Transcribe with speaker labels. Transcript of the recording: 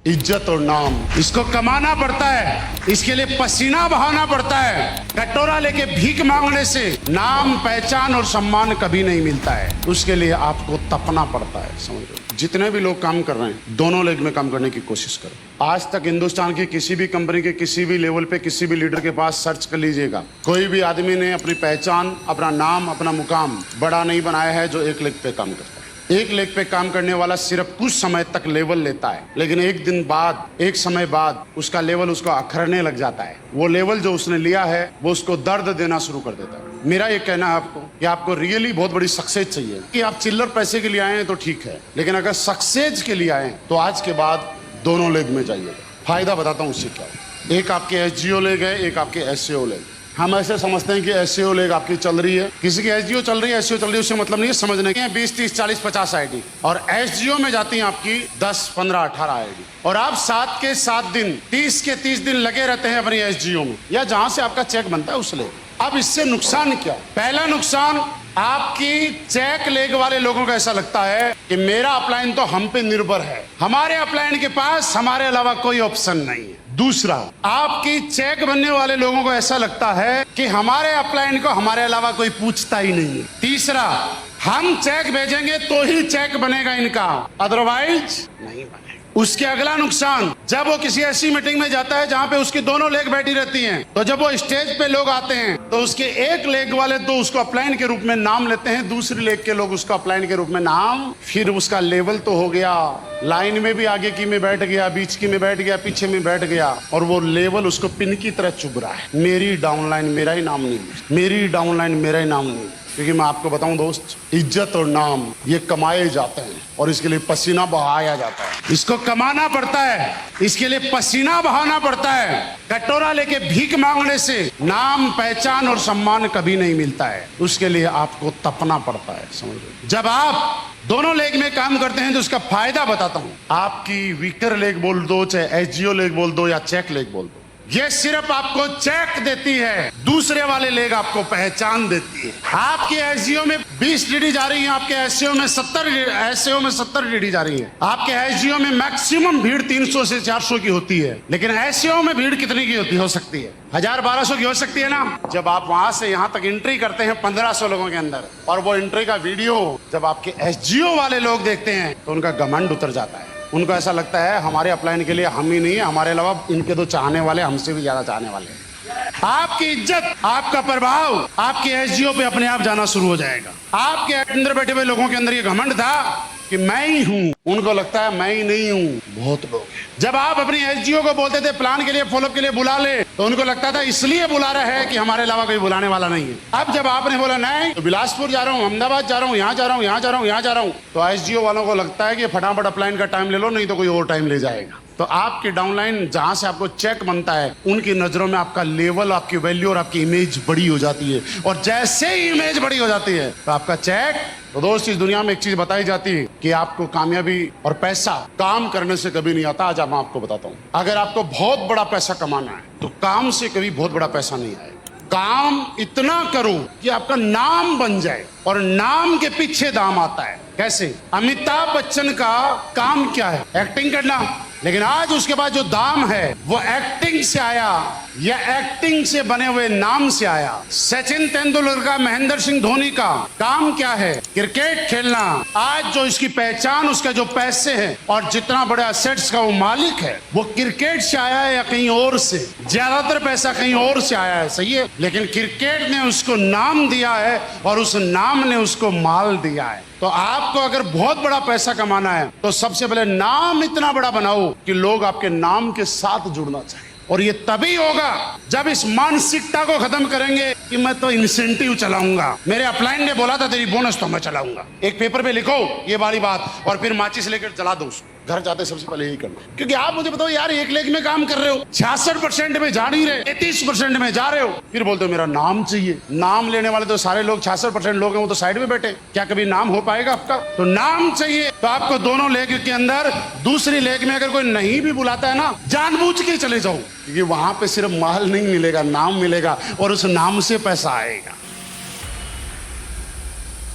Speaker 1: इज्जत और नाम इसको कमाना पड़ता है, इसके लिए पसीना बहाना पड़ता है। कटोरा लेके भीख मांगने से नाम, पहचान और सम्मान कभी नहीं मिलता है। उसके लिए आपको तपना पड़ता है। समझो, जितने भी लोग काम कर रहे हैं दोनों लेग में काम करने की कोशिश करो। आज तक हिंदुस्तान की किसी भी कंपनी के किसी भी लेवल पे किसी भी लीडर के पास सर्च कर लीजिएगा, कोई भी आदमी ने अपनी पहचान, अपना नाम, अपना मुकाम बड़ा नहीं बनाया है जो एक लेग पे काम करता है। एक लेग पे काम करने वाला सिर्फ कुछ समय तक लेवल लेता है, लेकिन एक दिन बाद, एक समय बाद उसका लेवल उसको अखरने लग जाता है। वो लेवल जो उसने लिया है वो उसको दर्द देना शुरू कर देता है। मेरा ये कहना है आपको कि आपको रियली बहुत बड़ी सक्सेस चाहिए। कि आप चिल्लर पैसे के लिए आए हैं तो ठीक है, लेकिन अगर सक्सेस के लिए आए तो आज के बाद दोनों लेग में जाइएगा। फायदा बताता हूँ उससे क्या है। एक आपके एसजीओ लेग है, एक आपके एसईओ लेग। हम ऐसे समझते हैं कि एसईओ लेग आपकी चल रही है, किसी की एसजीओ चल रही है, एसईओ चल रही है, उससे मतलब नहीं है। समझने के 20, 30, 40, 50 आईडी और एसजीओ में जाती हैं आपकी 10, 15, 18 आईडी और आप 7 के 7 दिन, 30 के 30 दिन लगे रहते हैं अपनी एसजीओ में या जहां से आपका चेक बनता है उस लेग। अब इससे नुकसान क्या? पहला नुकसान, आपकी चेक लेग वाले लोगों को ऐसा लगता है कि मेरा अपलाइन तो हम पे निर्भर है, हमारे अपलाइन के पास हमारे अलावा कोई ऑप्शन नहीं है। दूसरा, आपकी चेक बनने वाले लोगों को ऐसा लगता है कि हमारे अपलाइन को हमारे अलावा कोई पूछता ही नहीं है। तीसरा, हम चेक भेजेंगे तो ही चेक बनेगा इनका, अदरवाइज नहीं बनेगा। उसके अगला नुकसान, जब वो किसी ऐसी मीटिंग में जाता है जहां पे उसकी दोनों लेग बैठी रहती हैं, तो जब वो स्टेज पे लोग आते हैं तो उसके एक लेग वाले तो उसको अपलाइन के रूप में नाम लेते हैं, दूसरी लेग के लोग उसको अपलाइन के रूप में नाम। फिर उसका लेवल तो हो गया, लाइन में भी आगे की में बैठ गया, बीच की में बैठ गया, पीछे में बैठ गया और वो लेवल उसको पिन की तरह चुभ रहा है। मेरी डाउनलाइन मेरा ही नाम नहीं, मेरी डाउनलाइन मेरा ही नाम नहीं। क्योंकि मैं आपको बताऊं दोस्त, इज्जत और नाम ये कमाए जाते हैं और इसके लिए पसीना बहाया जाता है। इसको कमाना पड़ता है, इसके लिए पसीना बहाना पड़ता है। कटोरा लेके भीख मांगने से नाम, पहचान और सम्मान कभी नहीं मिलता है। उसके लिए आपको तपना पड़ता है। समझो, जब आप दोनों लेग में काम करते हैं तो उसका फायदा बताता हूं। आपकी वीकर लेग बोल दो, चाहे एसजीओ लेग बोल दो या चेक लेग बोल दो, ये सिर्फ आपको चेक देती है, दूसरे वाले लेग आपको पहचान देती है। आपके एसजीओ में 20 डीडी जा रही है, आपके एसईओ में 70 डीडी जा रही है। आपके एसजीओ में मैक्सिमम भीड़ 300 से 400 की होती है, लेकिन एसईओ में भीड़ कितनी की हो सकती है? 1000-1200 की हो सकती है ना। जब आप वहां से यहां तक एंट्री करते हैं 1500 लोगों के अंदर, और वो एंट्री का वीडियो जब आपके एसजीओ वाले लोग देखते हैं तो उनका घमंड उतर जाता है। उनको ऐसा लगता है हमारे अपलाइन के लिए हम ही नहीं है, हमारे अलावा इनके तो चाहने वाले हमसे भी ज्यादा चाहने वाले हैं। आपकी इज्जत, आपका प्रभाव आपके एसजीओ पे अपने आप जाना शुरू हो जाएगा। आपके अंदर बैठे हुए लोगों के अंदर ये घमंड था कि मैं ही हूं, उनको लगता है मैं ही नहीं हूं। बहुत लोग जब आप अपनी एसजीओ को बोलते थे प्लान के लिए, फॉलोअप के लिए बुला ले, तो उनको लगता था इसलिए बुला रहा है कि हमारे अलावा कोई बुलाने वाला नहीं है। अब जब आपने बोला नहीं, तो बिलासपुर जा रहा हूँ, अहमदाबाद जा रहा हूँ, यहाँ जा रहा हूँ, यहाँ जा रहा हूँ, यहाँ जा रहा हूँ, तो एसजीओ वालों को लगता है कि फटाफट अपलाइन का टाइम ले लो, नहीं तो कोई और टाइम ले जाएगा। तो आपकी डाउनलाइन जहां से आपको चेक बनता है, उनकी नजरों में आपका लेवल, आपकी वैल्यू और आपकी इमेज बड़ी हो जाती है। और जैसे ही इमेज बड़ी हो जाती है तो आपका चेक। तो दोस्त, इस दुनिया में एक चीज बताई जाती है कि आपको कामयाबी और पैसा काम करने से कभी नहीं आता। आज मैं आपको बताता हूं, अगर आपको बहुत बड़ा पैसा कमाना है तो काम से कभी बहुत बड़ा पैसा नहीं आएगा। काम इतना करो कि आपका नाम बन जाए, और नाम के पीछे दाम आता है। कैसे? अमिताभ बच्चन का काम क्या है? एक्टिंग करना, लेकिन आज उसके बाद जो दाम है वो एक्टिंग से आया या एक्टिंग से बने हुए नाम से आया। सचिन तेंदुलकर का, महेंद्र सिंह धोनी का काम क्या है? क्रिकेट खेलना। आज जो इसकी पहचान, उसका जो पैसे हैं और जितना बड़े एसेट्स का वो मालिक है, वो क्रिकेट से आया है या कहीं और से? ज्यादातर पैसा कहीं और से आया है, सही है, लेकिन क्रिकेट ने उसको नाम दिया है और उस नाम ने उसको माल दिया है। तो आपको अगर बहुत बड़ा पैसा कमाना है तो सबसे पहले नाम इतना बड़ा बनाओ कि लोग आपके नाम के साथ जुड़ना चाहिए। और ये तभी होगा जब इस मानसिकता को खत्म करेंगे कि मैं तो इंसेंटिव चलाऊंगा, मेरे अपलाइन ने बोला था तेरी बोनस तो मैं चलाऊंगा। एक पेपर पे लिखो ये वाली बात और फिर माचिस लेकर जला दो उसको। घर जाते सबसे पहले यही करना, क्योंकि आप मुझे बताओ यार, एक लेग में काम कर रहे हो, 66% में जा नहीं रहे, 33% में जा रहे हो, फिर बोलते हो मेरा नाम चाहिए। नाम लेने वाले तो सारे लोग, 66% लोग हैं, वो तो साइड में बैठे। क्या कभी नाम हो पाएगा आपका? तो नाम चाहिए। तो आपको दोनों लेग के अंदर, दूसरी लेग में अगर कोई नहीं भी बुलाता है ना, जानबूझ के चले जाओ, क्योंकि वहां पे सिर्फ माल नहीं मिलेगा, नाम मिलेगा और उस नाम से पैसा आएगा।